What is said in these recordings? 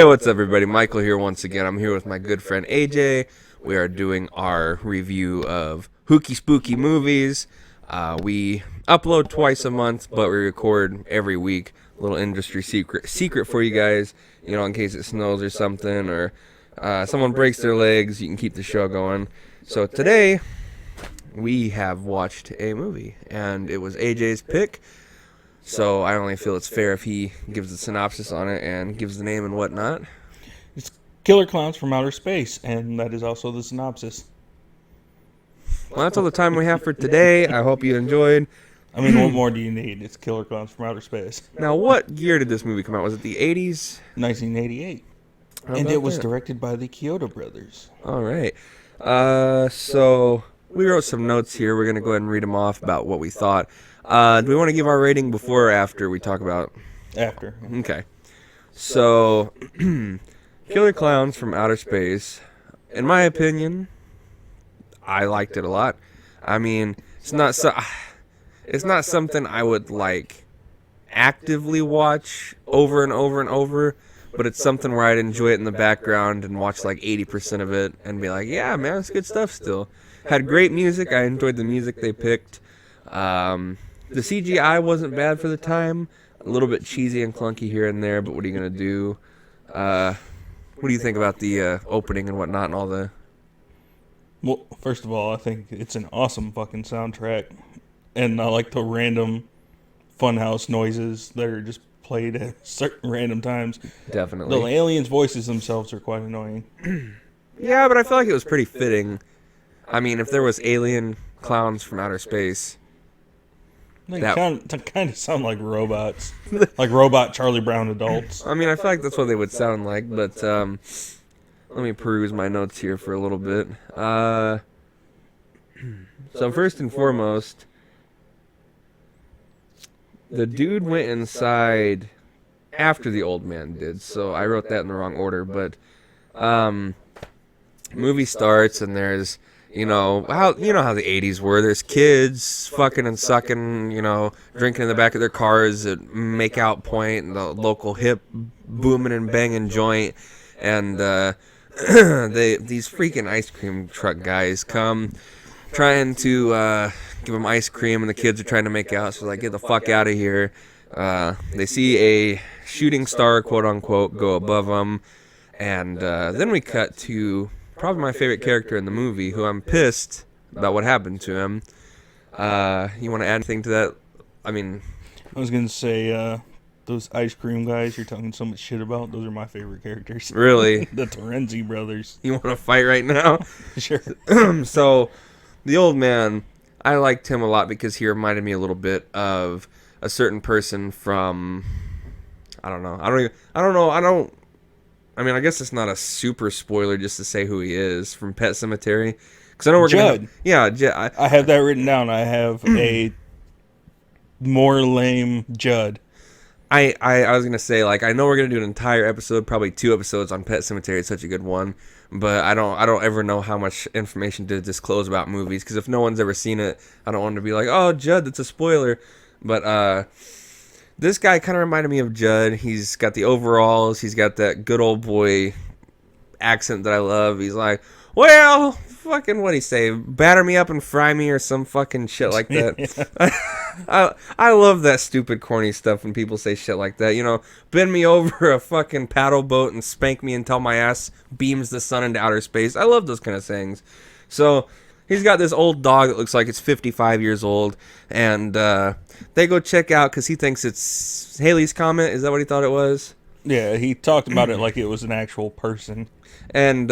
Hey, what's up, everybody? Michael here once again. I'm here with my good friend AJ. We are doing our review of Hooky Spooky movies. We upload twice a month, but we record every week. A little industry secret for you guys, in case it snows or something, or someone breaks their legs, you can keep the show going. So today, we have watched a movie, and it was AJ's pick. So I only feel it's fair if he gives the synopsis on it and gives the name and whatnot. It's Killer Clowns from Outer Space, and that is also the synopsis. Well, that's all the time we have for today. I hope you enjoyed. I mean, what more do you need? It's Killer Clowns from Outer Space. Now, what year did this movie come out? Was it the 80s? 1988. And it was directed by the Kyoto brothers. All right. So we wrote some notes here. We're going to go ahead and read them off about what we thought. Do we want to give our rating before or after we talk about... After. Okay. So, Killer Clowns from Outer Space, in my opinion, I liked it a lot. I mean, it's not something I would, actively watch over and over and over, but it's something where I'd enjoy it in the background and watch, 80% of it and be like, yeah, man, it's good stuff still. Had great music. I enjoyed the music they picked. The CGI wasn't bad for the time. A little bit cheesy and clunky here and there, but what are you going to do? What do you think about the opening and whatnot and all the... Well, first of all, I think it's an awesome fucking soundtrack. And I like the random funhouse noises that are just played at certain random times. Definitely. The aliens' voices themselves are quite annoying. Yeah, but I feel like it was pretty fitting. I mean, if there was alien clowns from outer space... They kind of sound like robots. Like robot Charlie Brown adults. I mean, I feel like that's what they would sound like, but let me peruse my notes here for a little bit. So first and foremost, the dude went inside after the old man did, so I wrote that in the wrong order, but movie starts and there's... how the 80s were. There's kids fucking and sucking, drinking in the back of their cars at make-out point, and the local hip booming and banging joint, and these freaking ice cream truck guys come trying to give them ice cream, and the kids are trying to make out, so they're like, get the fuck out of here. They see a shooting star, quote-unquote, go above them, and then we cut to... probably my favorite character in the movie, who I'm pissed about what happened to him. You want to add anything to that? I mean... I was going to say, those ice cream guys you're talking so much shit about, those are my favorite characters. Really? The Terenzi brothers. You want to fight right now? Sure. So, the old man, I liked him a lot because he reminded me a little bit of a certain person from... I don't know. I mean, I guess it's not a super spoiler just to say who he is from Pet Sematary. Because I know we're Judd. gonna. Yeah, Judd. I have that written down. I have a more lame Judd. I was gonna say, I know we're gonna do an entire episode, probably 2 episodes on Pet Sematary. It's such a good one, but I don't ever know how much information to disclose about movies, because if no one's ever seen it, I don't want to be like, oh, Judd, that's a spoiler. But this guy kind of reminded me of Judd. He's got the overalls. He's got that good old boy accent that I love. He's like, well, fucking, what'd he say? Batter me up and fry me or some fucking shit like that. I love that stupid corny stuff when people say shit like that. Bend me over a fucking paddle boat and spank me until my ass beams the sun into outer space. I love those kind of sayings. So... he's got this old dog that looks like it's 55 years old, and they go check out because he thinks it's Halley's Comet. Is that what he thought it was? Yeah, he talked about it like it was an actual person. And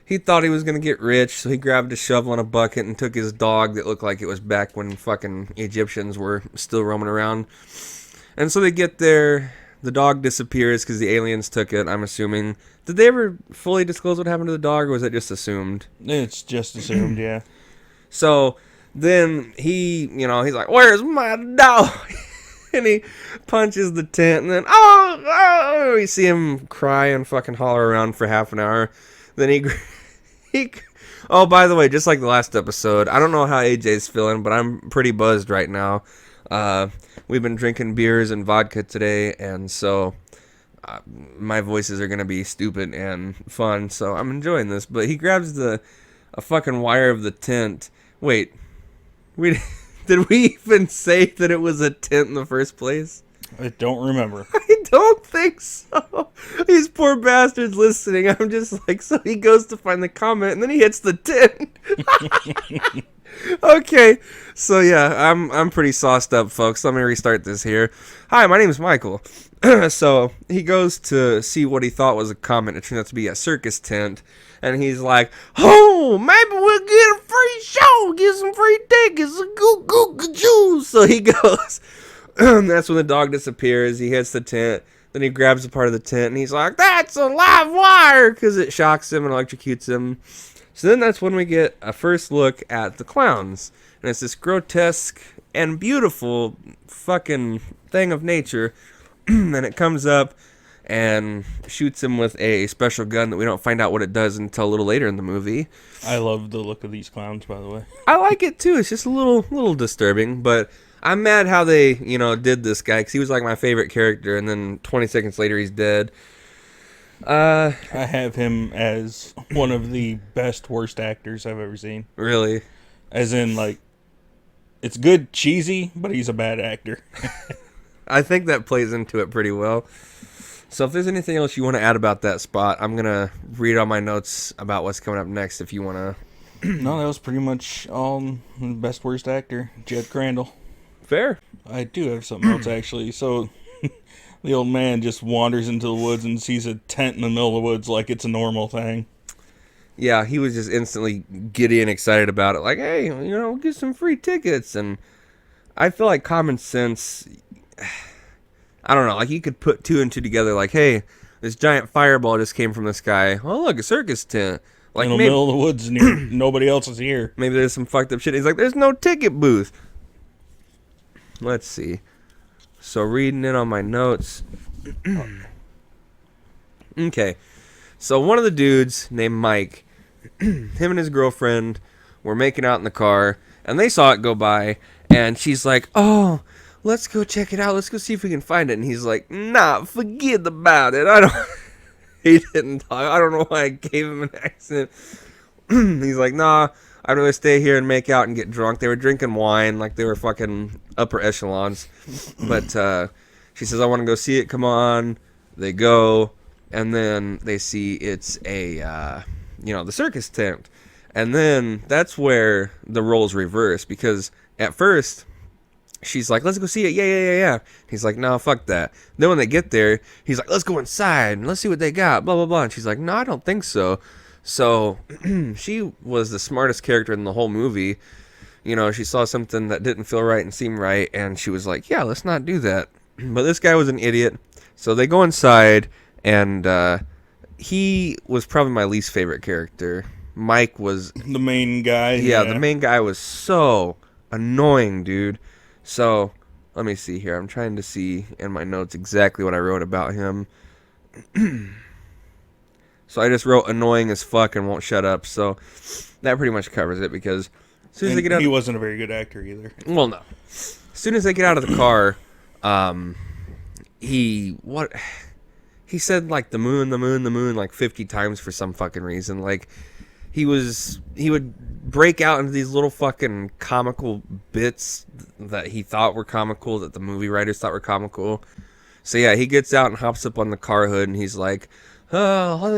he thought he was going to get rich, so he grabbed a shovel and a bucket and took his dog that looked like it was back when fucking Egyptians were still roaming around. And so they get there. The dog disappears because the aliens took it, I'm assuming. Did they ever fully disclose what happened to the dog, or was that just assumed? It's just assumed, yeah. So then he's like, where's my dog? And he punches the tent, and then, we see him cry and fucking holler around for half an hour. Then he oh, by the way, just like the last episode, I don't know how AJ's feeling, but I'm pretty buzzed right now. We've been drinking beers and vodka today, and so my voices are gonna be stupid and fun, so I'm enjoying this. But he grabs a fucking wire of the tent. Wait, we did we even say that it was a tent in the first place? I don't remember. I don't think so. These poor bastards listening. I'm just like, so he goes to find the comment, and then he hits the tent. Okay, so yeah, I'm pretty sauced up, folks. Let me restart this here. Hi, my name is Michael. So he goes to see what he thought was a comment. It turned out to be a circus tent, and he's like, "Oh, maybe we'll get a free show, get some free tickets, a goo goo goo." So he goes. That's when the dog disappears. He hits the tent. Then he grabs a part of the tent, and he's like, "That's a live wire," because it shocks him and electrocutes him. So then that's when we get a first look at the clowns. And it's this grotesque and beautiful fucking thing of nature. And it comes up and shoots him with a special gun that we don't find out what it does until a little later in the movie. I love the look of these clowns, by the way. I like it too. It's just a little disturbing, but I'm mad how they, did this guy, because he was like my favorite character, and then 20 seconds later he's dead. I have him as one of the best worst actors I've ever seen. Really? As in, like, it's good cheesy, but he's a bad actor. I think that plays into it pretty well. So if there's anything else you want to add about that spot, I'm going to read all my notes about what's coming up next if you want to. No, that was pretty much all best worst actor, Jed Crandall. Fair. I do have something else, actually. So the old man just wanders into the woods and sees a tent in the middle of the woods like it's a normal thing. Yeah, he was just instantly giddy and excited about it. Like, hey, we'll get some free tickets. And I feel like common sense, I don't know, like you could put two and two together. Like, hey, this giant fireball just came from the sky. Oh, look, a circus tent. Like, in the middle of the woods near nobody else is here. Maybe there's some fucked up shit. He's like, there's no ticket booth. Let's see. So reading in on my notes. Okay. So one of the dudes named Mike, him and his girlfriend were making out in the car, and they saw it go by, and she's like, "Oh, let's go check it out. Let's go see if we can find it." And he's like, "Nah, forget about it. I don't." He didn't talk. I don't know why I gave him an accent. He's like, "Nah, I'd rather stay here and make out and get drunk." They were drinking wine like they were fucking upper echelons. But she says, "I want to go see it. Come on." They go, and then they see it's a, the circus tent. And then that's where the roles reverse, because at first she's like, "Let's go see it. Yeah. He's like, "No, fuck that." Then when they get there, he's like, "Let's go inside and let's see what they got, blah, blah, blah." And she's like, "No, I don't think so." So she was the smartest character in the whole movie. She saw something that didn't feel right and seem right, and she was like, "Yeah, let's not do that." But this guy was an idiot. So they go inside, and he was probably my least favorite character. Mike was the main guy. Yeah, the main guy was so annoying, dude. So let me see here. I'm trying to see in my notes exactly what I wrote about him. So I just wrote annoying as fuck and won't shut up. So that pretty much covers it, because as soon as they get out, he wasn't a very good actor either. Well, no. As soon as they get out of the car, he said like the moon like 50 times for some fucking reason. Like he would break out into these little fucking comical bits that he thought were comical, that the movie writers thought were comical. So yeah, he gets out and hops up on the car hood, and he's like, "Oh,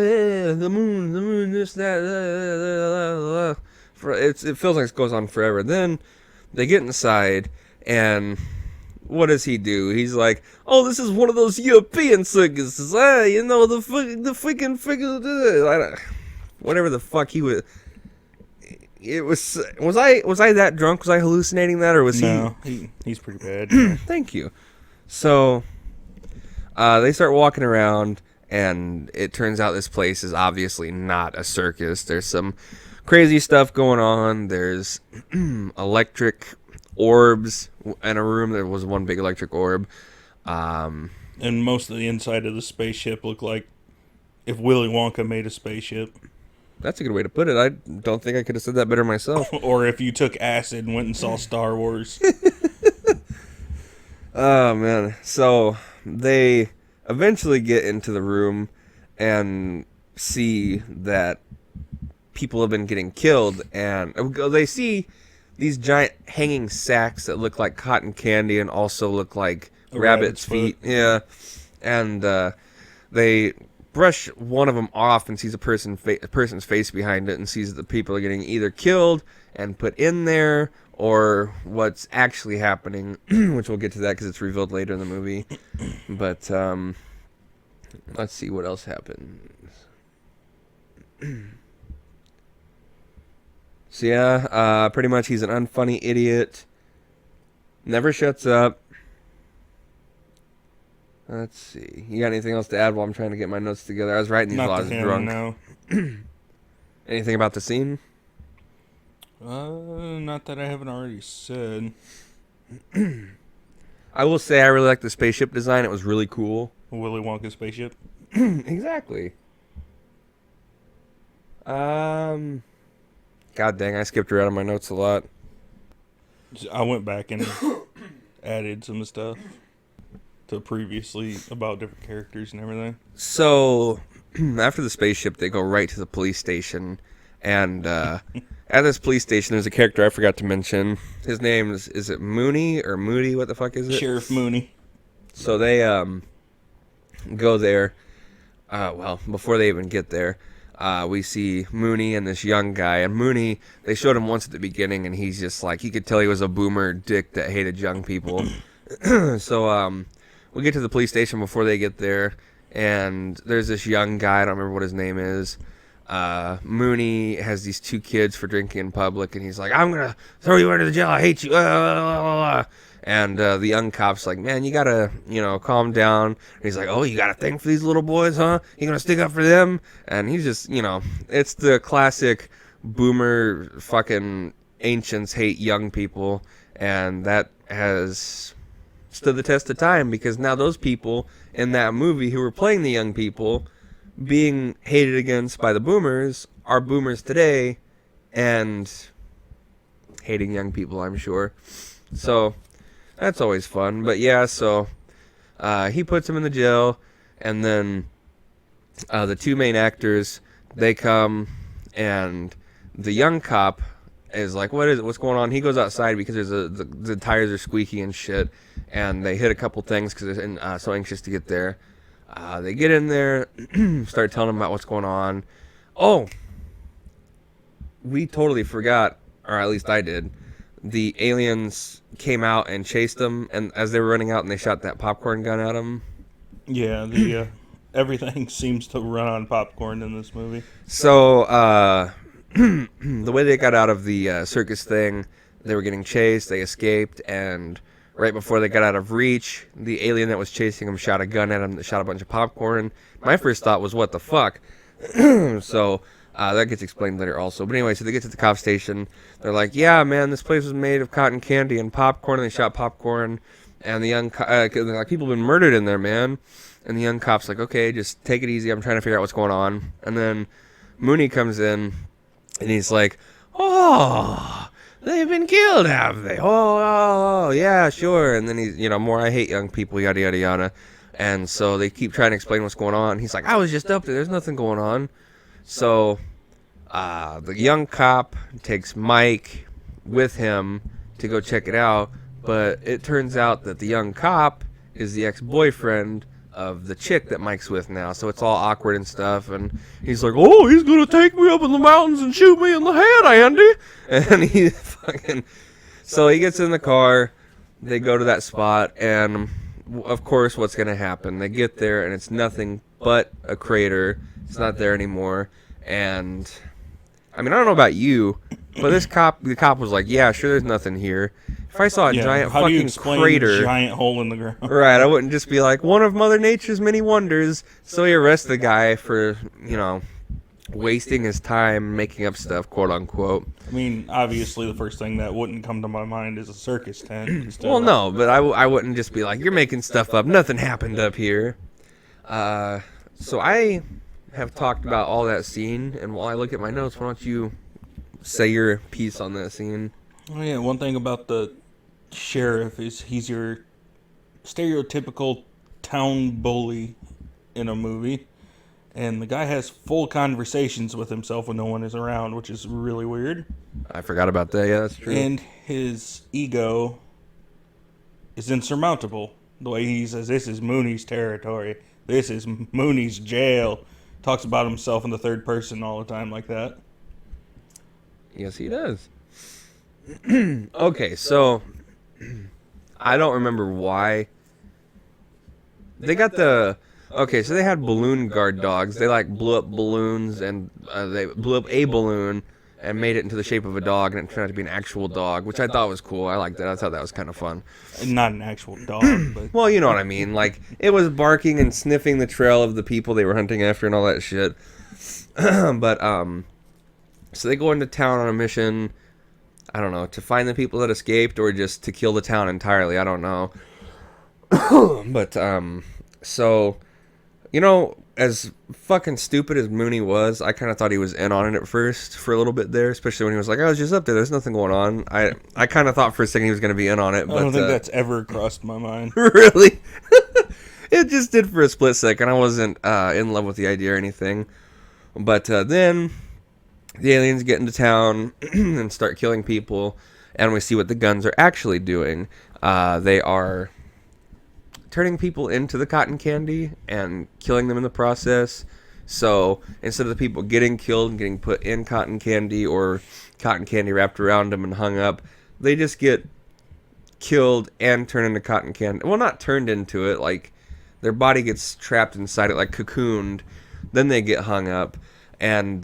the moon, this, that, it feels like it goes on forever." Then they get inside, and what does he do? He's like, "Oh, this is one of those European circuses. The freaking whatever the fuck he was." It was I that drunk? Was I hallucinating that, or was he? No, he's pretty bad. Yeah. Thank you. So they start walking around, and it turns out this place is obviously not a circus. There's some crazy stuff going on. There's electric orbs in a room. There was one big electric orb. And most of the inside of the spaceship looked like if Willy Wonka made a spaceship. That's a good way to put it. I don't think I could have said that better myself. Or if you took acid and went and saw Star Wars. Oh, man. So they eventually get into the room and see that people have been getting killed, and they see these giant hanging sacks that look like cotton candy and also look like rabbit's feet. Yeah, and they brush one of them off and sees a person's face behind it, and sees that the people are getting either killed and put in there, or what's actually happening, which we'll get to that because it's revealed later in the movie. But let's see what else happens. So yeah, pretty much he's an unfunny idiot. Never shuts up. Let's see. You got anything else to add while I'm trying to get my notes together? I was writing these while I was drunk. No. Anything about the scene? Not that I haven't already said. I will say I really like the spaceship design. It was really cool. Willy Wonka spaceship. Exactly. God dang, I skipped around on my notes a lot. I went back and added some stuff to previously about different characters and everything. So, after the spaceship, they go right to the police station. And at this police station, there's a character I forgot to mention. His name is it Mooney or Moody? What the fuck is it? Sheriff Mooney. So they go there. Well, before they even get there, we see Mooney and this young guy. And Mooney, they showed him once at the beginning, and he's just like, you could tell he was a boomer dick that hated young people. So we get to the police station before they get there, and there's this young guy, I don't remember what his name is. Mooney has these two kids for drinking in public, and he's like, I'm gonna throw you into the jail, I hate you. And the young cop's like, man, you gotta, calm down. And he's like, oh, you got a thing for these little boys, huh? You gonna stick up for them? And he's just, it's the classic boomer fucking ancients hate young people, and that has stood the test of time, because now those people in that movie who were playing the young people being hated against by the boomers are boomers today and hating young people, I'm sure. So that's always fun. But yeah, so he puts him in the jail, and then the two main actors, they come, and the young cop is like, what's going on? He goes outside because the tires are squeaky and shit, and they hit a couple things because they're so anxious to get there. They get in there, start telling them about what's going on. Oh, we totally forgot, or at least I did. The aliens came out and chased them, and as they were running out, and they shot that popcorn gun at them. Yeah, the everything seems to run on popcorn in this movie. So, the way they got out of the circus thing, they were getting chased, they escaped, and right before they got out of reach, the alien that was chasing them shot a gun at them that shot a bunch of popcorn. My first thought was, what the fuck? So, that gets explained later also. But anyway, so they get to the cop station. They're like, yeah, man, this place was made of cotton candy and popcorn, and they shot popcorn. And the young they're like, people have been murdered in there, man. And the young cop's like, okay, just take it easy. I'm trying to figure out what's going on. And then Mooney comes in, and he's like, oh, they've been killed, have they? Oh, yeah, sure. And then he's, more I hate young people, yada, yada, yada. And so they keep trying to explain what's going on. He's like, I was just up there. There's nothing going on. So the young cop takes Mike with him to go check it out. But it turns out that the young cop is the ex-boyfriend of the chick that Mike's with now. So it's all awkward and stuff. And he's like, oh, he's going to take me up in the mountains and shoot me in the head, Andy. And he fucking... So he gets in the car. They go to that spot. And, of course, what's going to happen? They get there, and it's nothing but a crater. It's not there anymore. And, I mean, I don't know about you, but the cop was like, yeah, sure, there's nothing here. If I saw a giant fucking crater, giant hole in the ground, right, I wouldn't just be like, one of Mother Nature's many wonders. So he arrests the guy for, wasting his time making up stuff, quote unquote. I mean, obviously, the first thing that wouldn't come to my mind is a circus tent. Well, no, but I wouldn't just be like, you're making stuff up. Nothing happened up here. So I have talked about all that scene, and while I look at my notes, why don't you say your piece on that scene? Oh yeah, one thing about the sheriff is he's your stereotypical town bully in a movie, and the guy has full conversations with himself when no one is around, which is really weird. I forgot about that. Yeah, that's true. And his ego is insurmountable. The way he says, "This is Mooney's territory. This is Mooney's jail." Talks about himself in the third person all the time like that. Yes, he does. Okay, so I don't remember why they got the. Okay, so they had balloon guard dogs. They like blew up balloons, and they blew up a balloon and made it into the shape of a dog, and it turned out to be an actual dog, which I thought was cool. I liked that. I thought that was kind of fun. Not an actual dog, but Well, you know what I mean. Like, it was barking and sniffing the trail of the people they were hunting after and all that shit. But so they go into town on a mission. I don't know, to find the people that escaped or just to kill the town entirely. I don't know. But so, you know, as fucking stupid as Mooney was, I kind of thought he was in on it at first for a little bit there, especially when he was like, I was just up there, there's nothing going on. I kind of thought for a second he was going to be in on it. But I don't think that's ever crossed my mind. Really? It just did for a split second. I wasn't in love with the idea or anything. But then the aliens get into town and start killing people, and we see what the guns are actually doing. They are turning people into the cotton candy and killing them in the process. So instead of the people getting killed and getting put in cotton candy or cotton candy wrapped around them and hung up, they just get killed and turned into cotton candy. Well, not turned into it, like their body gets trapped inside it, like cocooned. Then they get hung up, and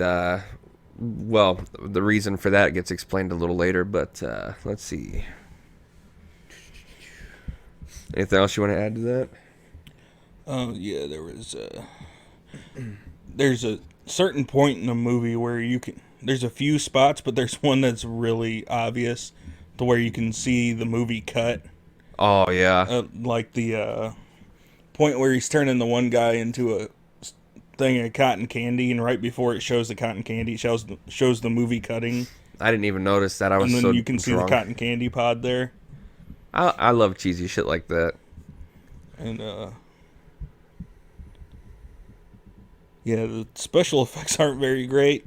well, the reason for that gets explained a little later. But let's see. Anything else you want to add to that? Yeah, there's a certain point in the movie where there's a few spots, but there's one that's really obvious to where you can see the movie cut. Oh, yeah. Like the point where he's turning the one guy into a thing of cotton candy, and right before it shows the cotton candy, it shows the movie cutting. I didn't even notice that. I was so And then you can see the cotton candy pod there. I love cheesy shit like that. And, yeah, the special effects aren't very great.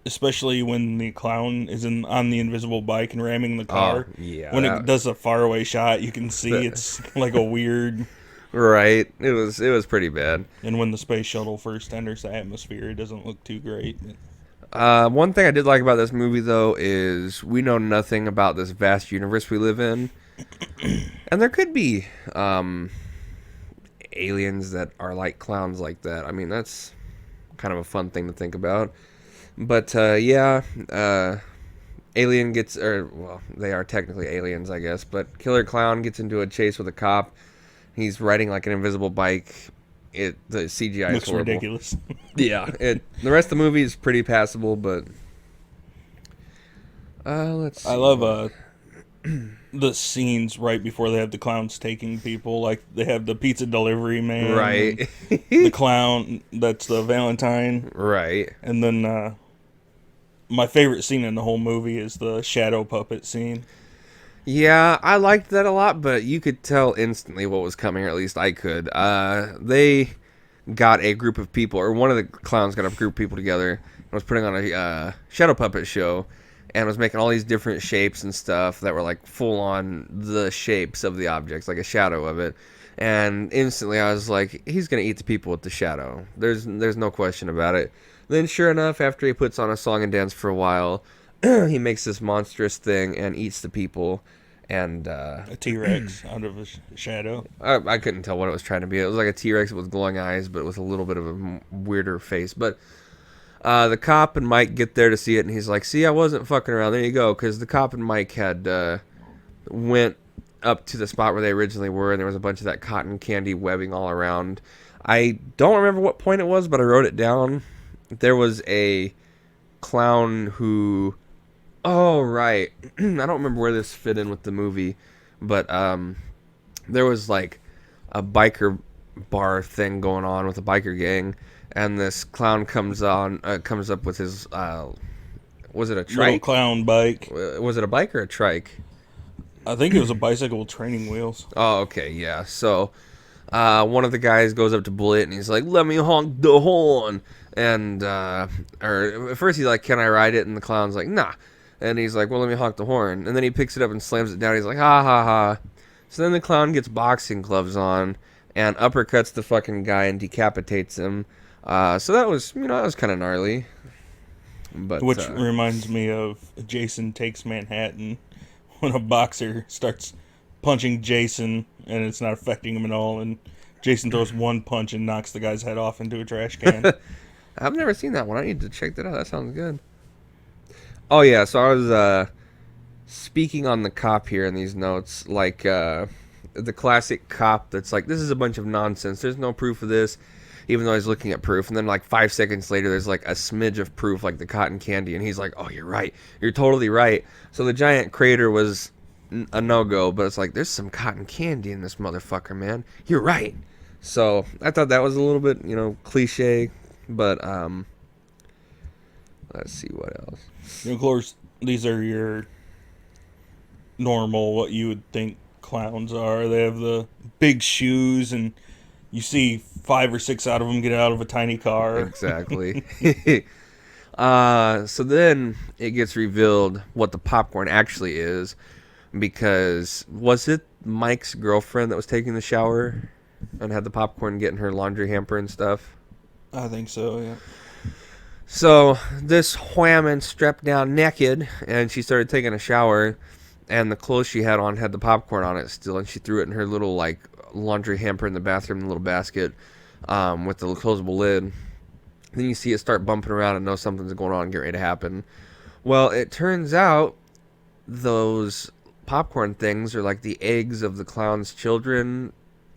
Especially when the clown is on the invisible bike and ramming the car. Oh, yeah. When it does a faraway shot, you can see it's like a weird... Right. It was pretty bad. And when the space shuttle first enters the atmosphere, it doesn't look too great. One thing I did like about this movie, though, is we know nothing about this vast universe we live in. And there could be aliens that are like clowns like that. I mean, that's kind of a fun thing to think about. But, yeah, alien gets... well, they are technically aliens, I guess. But Killer Clown gets into a chase with a cop. He's riding like an invisible bike. The CGI looks is horrible. ridiculous. Yeah, the rest of the movie is pretty passable, but let's see. I love the scenes right before they have the clowns taking people. Like they have the pizza delivery man, Right. the clown that's the Valentine, Right. and then my favorite scene in the whole movie is the shadow puppet scene. Yeah, I liked that a lot, but you could tell instantly what was coming, or at least I could. They got a group of people, or one of the clowns got a group of people together and was putting on a shadow puppet show and was making all these different shapes and stuff that were like full on the shapes of the objects, like a shadow of it. And instantly I was like, he's going to eat the people with the shadow. There's no question about it. Then sure enough, after he puts on a song and dance for a while, he makes this monstrous thing and eats the people. And A T-Rex out of a shadow. I couldn't tell what it was trying to be. It was like a T-Rex with glowing eyes, but with a little bit of a weirder face. But the cop and Mike get there to see it, and he's like, see, I wasn't fucking around. There you go. Because the cop and Mike had went up to the spot where they originally were, and there was a bunch of that cotton candy webbing all around. I don't remember what point it was, but I wrote it down. There was a clown who... Oh, right. I don't remember where this fit in with the movie, but there was like a biker bar thing going on with a biker gang, and this clown comes up with his, was it a trike? Little clown bike. Was it a bike or a trike? I think it was a bicycle with training wheels. Oh, okay, yeah. So, one of the guys goes up to Bullet and he's like, "Let me honk the horn." And or at first he's like, "Can I ride it?" And the clown's like, "Nah." And he's like, "Well, let me honk the horn." And then he picks it up and slams it down. He's like, "Ha ha ha." So then the clown gets boxing gloves on and uppercuts the fucking guy and decapitates him. So that was, that was kind of gnarly. But Which reminds me of Jason Takes Manhattan, when a boxer starts punching Jason and it's not affecting him at all, and Jason throws one punch and knocks the guy's head off into a trash can. I've never seen that one. I need to check that out. That sounds good. Oh yeah, so I was speaking on the cop here in these notes, like the classic cop that's like, "This is a bunch of nonsense. There's no proof of this," even though he's looking at proof. And then like 5 seconds later, there's like a smidge of proof, like the cotton candy, and he's like, "Oh, you're right. You're totally right." So the giant crater was a no-go, but it's like, there's some cotton candy in this motherfucker, man. You're right. So I thought that was a little bit, cliche, but let's see what else. Of course, these are your normal, what you would think clowns are. They have the big shoes, and you see 5 or 6 out of them get out of a tiny car. Exactly. So then it gets revealed what the popcorn actually is, because was it Mike's girlfriend that was taking the shower and had the popcorn get in her laundry hamper and stuff? I think so, yeah. So this whammon strapped down naked, and she started taking a shower, and the clothes she had on had the popcorn on it still, and she threw it in her little like laundry hamper in the bathroom, in the little basket with the closable lid. Then you see it start bumping around and know something's going on and get ready to happen. Well, it turns out those popcorn things are like the eggs of the clown's children,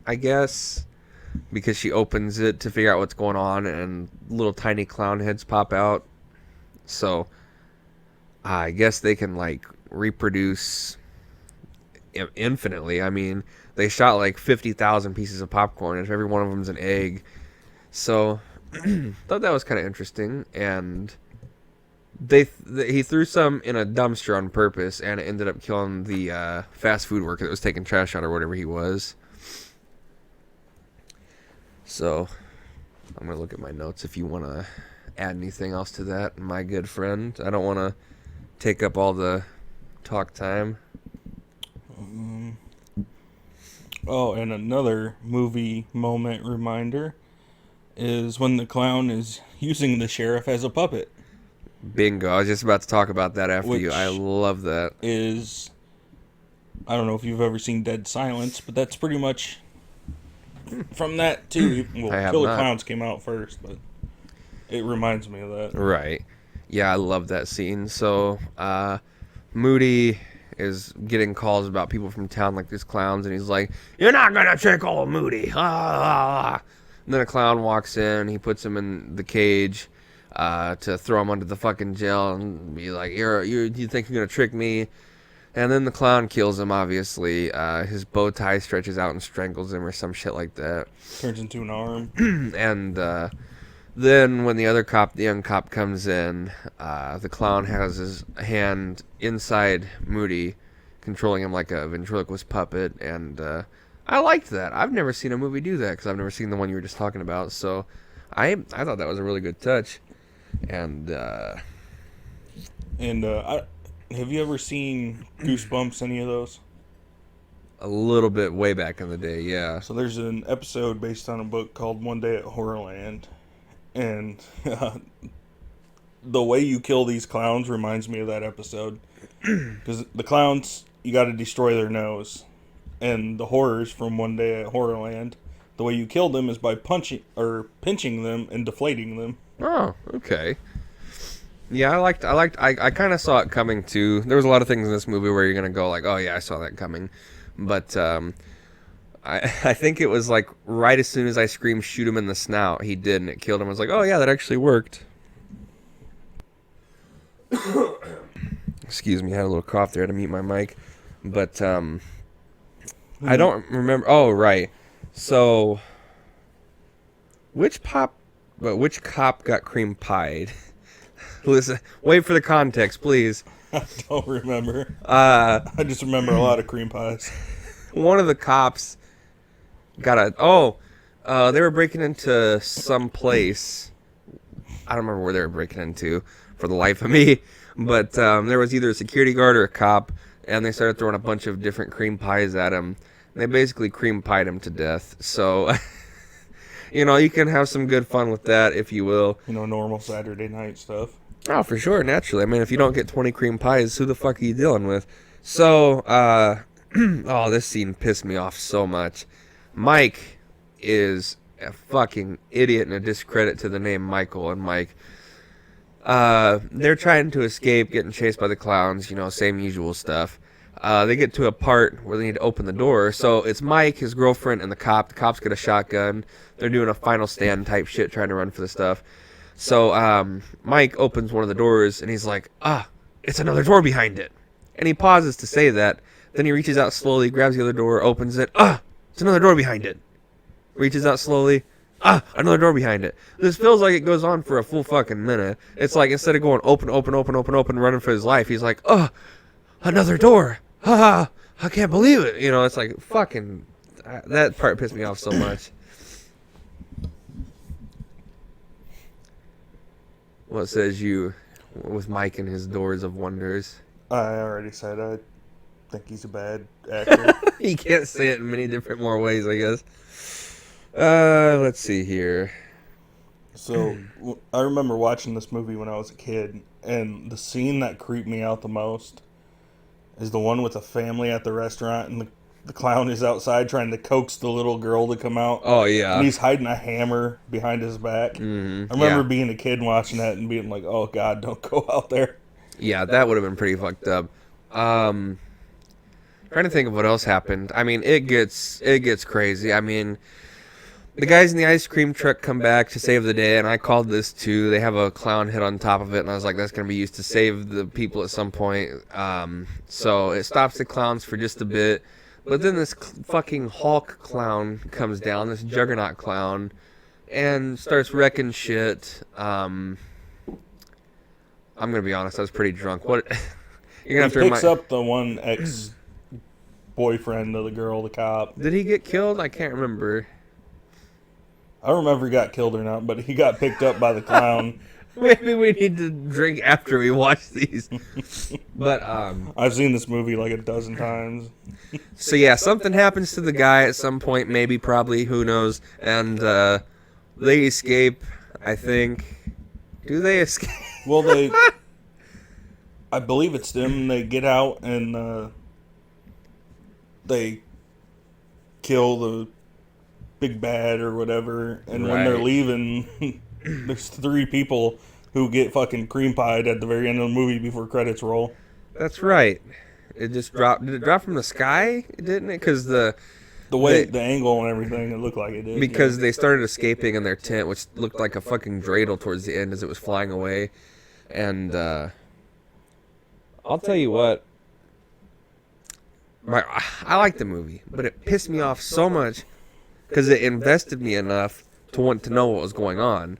I guess, because she opens it to figure out what's going on and little tiny clown heads pop out. So I guess they can like reproduce infinitely. I mean, they shot like 50,000 pieces of popcorn, and every one of them's an egg. So thought that was kind of interesting, and he threw some in a dumpster on purpose, and it ended up killing the fast food worker that was taking trash out or whatever he was. So I'm gonna look at my notes if you want to add anything else to that, my good friend. I don't want to take up all the talk time. Oh, and another movie moment reminder is when the clown is using the sheriff as a puppet. Bingo. I was just about to talk about that after you. Which I love that. I don't know if you've ever seen Dead Silence, but that's pretty much from that too. Well, Killer Clowns came out first, but it reminds me of that. Right. Yeah, I love that scene. So, Moody is getting calls about people from town like these clowns, and he's like, "You're not gonna trick old Moody." Ah. And then a clown walks in, he puts him in the cage to throw him under the fucking jail and be like, you think you're gonna trick me? And then the clown kills him, obviously. His bow tie stretches out and strangles him or some shit like that. Turns into an arm. And then when the young cop comes in, the clown has his hand inside Moody, controlling him like a ventriloquist puppet, and I liked that. I've never seen a movie do that, because I've never seen the one you were just talking about, so I thought that was a really good touch. And have you ever seen Goosebumps, any of those? A little bit way back in the day, yeah. So there's an episode based on a book called One Day at Horrorland, and the way you kill these clowns reminds me of that episode. Because the clowns, you got to destroy their nose. And the horrors from One Day at Horrorland, the way you kill them is by pinching them and deflating them. Oh, okay. Yeah, I kind of saw it coming too. There was a lot of things in this movie where you're gonna go like, oh yeah, I saw that coming, but I think it was like right as soon as I screamed, shoot him in the snout, he did, and it killed him. I was like, oh yeah, that actually worked. Excuse me, I had a little cough there to mute my mic, but I don't remember. Oh right, so which cop got cream pied? Listen, wait for the context, please. I don't remember. Uh, I just remember a lot of cream pies. one of the cops got they were breaking into some place. I don't remember where they were breaking into for the life of me, but there was either a security guard or a cop, and they started throwing a bunch of different cream pies at him. They basically cream pied him to death. So, you can have some good fun with that, if you will. Normal Saturday night stuff. Oh, for sure, naturally. I mean, if you don't get 20 cream pies, who the fuck are you dealing with? So, oh, this scene pissed me off so much. Mike is a fucking idiot and a discredit to the name Michael and Mike. They're trying to escape, getting chased by the clowns, same usual stuff. They get to a part where they need to open the door. So it's Mike, his girlfriend, and the cop. The cop's got a shotgun. They're doing a final stand type shit, trying to run for the stuff. So Mike opens one of the doors, and he's like, it's another door behind it. And he pauses to say that. Then he reaches out slowly, grabs the other door, opens it. It's another door behind it. Reaches out slowly. Another door behind it. This feels like it goes on for a full fucking minute. It's like instead of going open, running for his life, he's like, another door. I can't believe it. It's like fucking. That part pissed me off so much. What says you with Mike and his doors of wonders? I already said I think he's a bad actor. You can't say it in many different more ways, I guess. Let's see here. So, I remember watching this movie when I was a kid, and the scene that creeped me out the most is the one with the family at the restaurant, and the clown is outside trying to coax the little girl to come out. Oh, yeah. And he's hiding a hammer behind his back. Mm-hmm. I remember being a kid watching that and being like, oh, God, don't go out there. Yeah, that would have been pretty fucked up. Trying to think of what else happened. I mean, it gets crazy. I mean, the guys in the ice cream truck come back to save the day, and I called this too. They have a clown head on top of it, and I was like, that's going to be used to save the people at some point. So it stops the clowns for just a bit. But then this fucking Hulk clown comes down, this juggernaut clown, and starts wrecking shit. I'm going to be honest, I was pretty drunk. What? You're gonna have to picks up the one ex-boyfriend of the girl, the cop. Did he get killed? I can't remember. I don't remember if he got killed or not, but he got picked up by the clown. Maybe we need to drink after we watch these. But I've seen this movie like a dozen times. So yeah, something happens to the guy at some point, maybe, probably, who knows, and they escape, I think. Do they escape? Well, I believe it's them. They get out and they kill the big bad or whatever. And when they're leaving, there's 3 people who get fucking cream pied at the very end of the movie before credits roll. That's right. It just dropped. Did it drop from the sky? Didn't it? Because the angle and everything, it looked like it did. Because they started escaping in their tent, which looked like a fucking dreidel towards the end as it was flying away. And I'll tell you what. I like the movie, but it pissed me off so much because it invested me enough to want to know what was going on.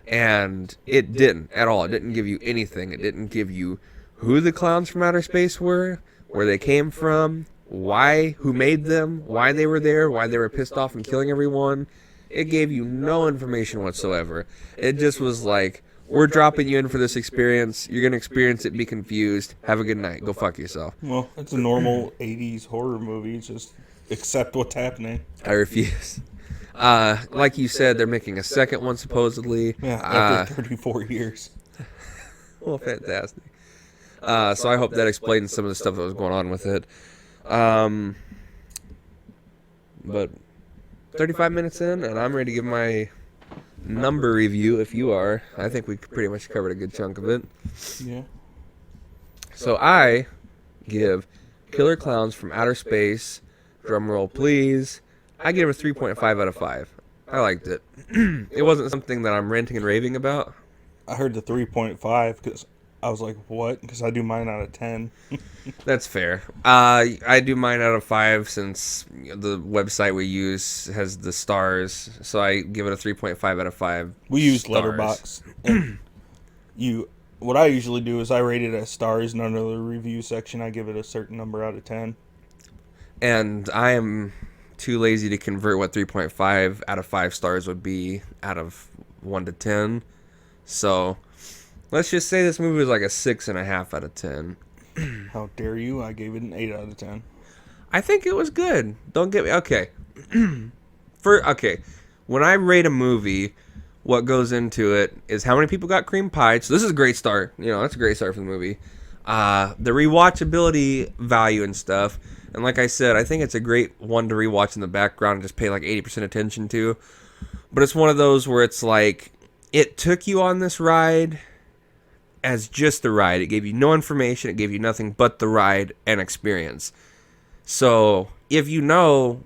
And it didn't at all. It didn't give you anything. It didn't give you who the clowns from outer space were, where they came from, who made them, why they were there, why they were pissed off and killing everyone. It gave you no information whatsoever. It just was like, we're dropping you in for this experience. You're going to experience it, be confused. Have a good night. Go fuck yourself. Well, it's a normal 80s horror movie. Just accept what's happening. I refuse. Like you said, they're making a second one, supposedly. Yeah, after 34 years. Well, fantastic. So I hope that explains some of the stuff that was going on with it. But 35 minutes in, and I'm ready to give my number review if you are. I think we pretty much covered a good chunk of it. Yeah. So I give Killer Klowns from Outer Space, drum roll please, I give it a 3.5 out of 5. I liked it. It wasn't something that I'm ranting and raving about. I heard the 3.5 because I was like, what? Because I do mine out of 10. That's fair. I do mine out of 5 since the website we use has the stars. So I give it a 3.5 out of 5. We use stars. Letterboxd. You what I usually do is I rate it as stars, and under the review section, I give it a certain number out of 10. And I am too lazy to convert what 3.5 out of 5 stars would be out of 1 to 10. So let's just say this movie was like a 6.5 out of 10. How dare you? I gave it an 8 out of 10. I think it was good. Don't get me. Okay. When I rate a movie, what goes into it is how many people got cream pie. So this is a great start. That's a great start for the movie. The rewatchability value and stuff. And like I said, I think it's a great one to rewatch in the background and just pay like 80% attention to. But it's one of those where it's like, it took you on this ride as just the ride. It gave you no information. It gave you nothing but the ride and experience. So if you know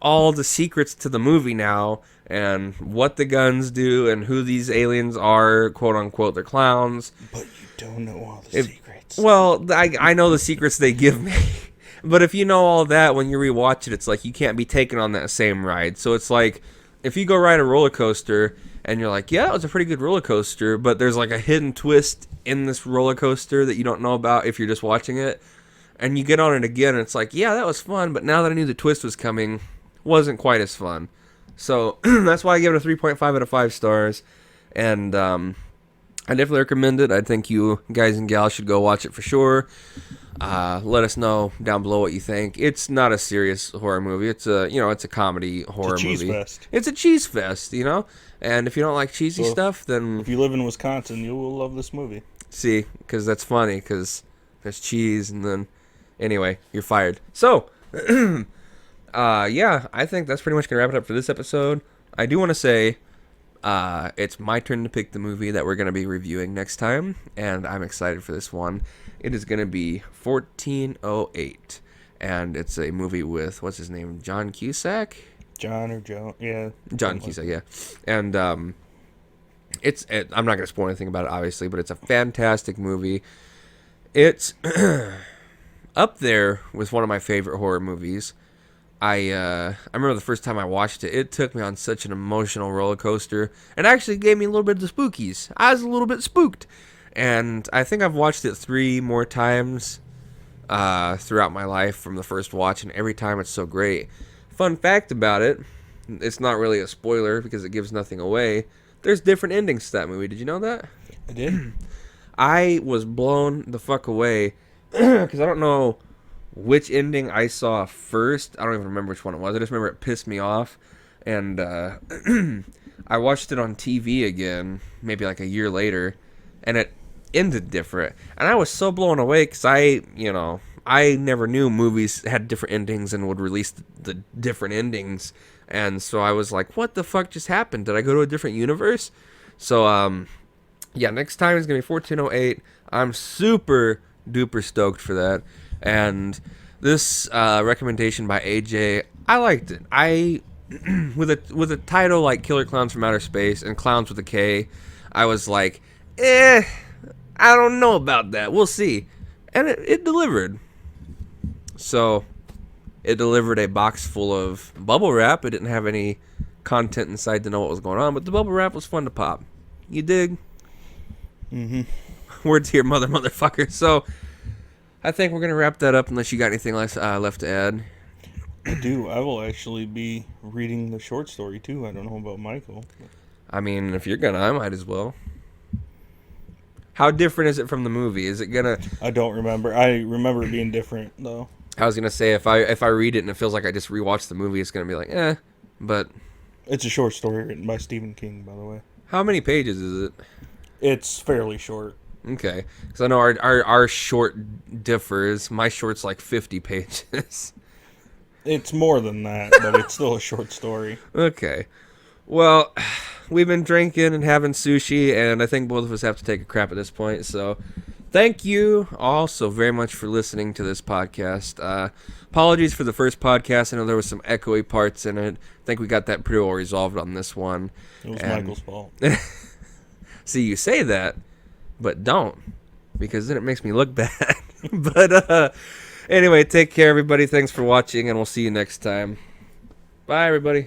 all the secrets to the movie now and what the guns do and who these aliens are, quote unquote, they're clowns. But you don't know all the secrets. Well, I know the secrets they give me. But if you know all that, when you rewatch it, it's like you can't be taken on that same ride. So it's like if you go ride a roller coaster and you're like, yeah, it was a pretty good roller coaster, but there's like a hidden twist in this roller coaster that you don't know about if you're just watching it. And you get on it again, and it's like, yeah, that was fun, but now that I knew the twist was coming, wasn't quite as fun. So that's why I give it a 3.5 out of 5 stars. And I definitely recommend it. I think you guys and gals should go watch it for sure. Let us know down below what you think. It's not a serious horror movie. It's a comedy horror movie. It's a cheese fest. It's a cheese fest, And if you don't like cheesy stuff, then if you live in Wisconsin, you will love this movie. See, because that's funny, because there's cheese, and then anyway, you're fired. So, yeah, I think that's pretty much gonna wrap it up for this episode. I do want to say, it's my turn to pick the movie that we're gonna be reviewing next time, and I'm excited for this one. It is gonna be 1408, and it's a movie with what's his name, John Cusack. John or Joe, yeah. John Cusack, yeah, and I'm not gonna spoil anything about it, obviously, but it's a fantastic movie. It's up there with one of my favorite horror movies. I remember the first time I watched it, it took me on such an emotional roller coaster, and actually gave me a little bit of the spookies. I was a little bit spooked, and I think I've watched it 3 more times throughout my life from the first watch, and every time it's so great. Fun fact about it, it's not really a spoiler because it gives nothing away. There's different endings to that movie. Did you know that? I did. I was blown the fuck away because I don't know which ending I saw first. I don't even remember which one it was. I just remember it pissed me off. And I watched it on TV again, maybe like a year later, and it ended different. And I was so blown away because I never knew movies had different endings and would release the different endings. And so I was like, what the fuck just happened? Did I go to a different universe? So, yeah, next time is going to be 1408. I'm super duper stoked for that. And this recommendation by AJ, I liked it. With a title like Killer Klowns from Outer Space and Clowns with a K, I was like, I don't know about that. We'll see. And it delivered. So, it delivered a box full of bubble wrap. It didn't have any content inside to know what was going on, but the bubble wrap was fun to pop. You dig? Mm-hmm. Word to your motherfucker. So, I think we're going to wrap that up unless you got anything left to add. I do. I will actually be reading the short story, too. I don't know about Michael. I mean, if you're going to, I might as well. How different is it from the movie? Is it going to... I don't remember. I remember it being different, though. I was going to say, if I read it and it feels like I just rewatched the movie, it's going to be like, but... It's a short story written by Stephen King, by the way. How many pages is it? It's fairly short. Okay. Because I know our short differs. My short's like 50 pages. It's more than that, but it's still a short story. Okay. Well, we've been drinking and having sushi, and I think both of us have to take a crap at this point, so... Thank you all so very much for listening to this podcast. Apologies for the first podcast. I know there was some echoey parts in it. I think we got that pretty well resolved on this one. It was Michael's fault. See, you say that, but don't, because then it makes me look bad. But anyway, take care, everybody. Thanks for watching, and we'll see you next time. Bye, everybody.